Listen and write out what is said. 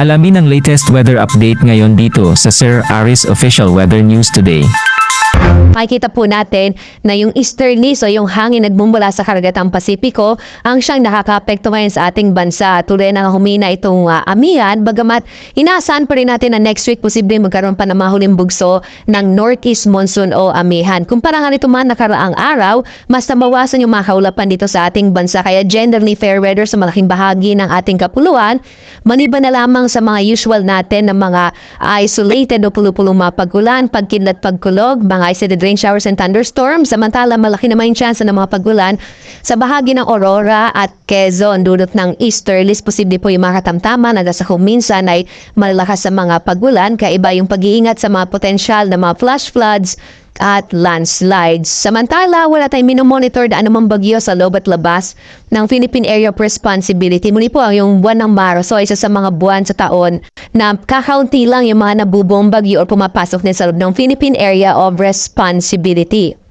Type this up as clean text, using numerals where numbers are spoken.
Alamin ang latest weather update ngayon dito sa Sir Aris Official Weather News Today. Makikita po natin na yung easterlies o yung hangin nagmumula sa karagatang Pasipiko ang siyang nakakaapekto ngayon sa ating bansa. Tuloy na humina itong amihan, bagamat inaasahan pa rin natin na next week posible magkaroon pa ng mga huling bugso ng northeast monsoon o amihan. Kumpara nga nito man nakaraang araw, mas namawasan yung mga kaulapan dito sa ating bansa. Kaya generally fair weather sa malaking bahagi ng ating kapuluan, maliban na lamang sa mga usual natin na mga isolated o pulupulong mga pagulan, pagkidlat, pagkulog, mga isolated rain showers and thunderstorms. Samantala, malaki naman yung chance ng mga pagulan sa bahagi ng Aurora at Quezon. Dulot ng easterlies, posible po yung mga katamtaman na sa kuminsan ay malalakas sa mga pagulan. Kaya iba yung pag-iingat sa mga potensyal na mga flash floods at landslides. Samantala, wala tayong minomonitor na anumang bagyo sa loob at labas ng Philippine Area of Responsibility. Muli po, ang yung buwan ng Marso ay isa sa mga buwan sa taon na kakaunti lang yung mga nabubuong bagyo o pumapasok na sa loob ng Philippine Area of Responsibility.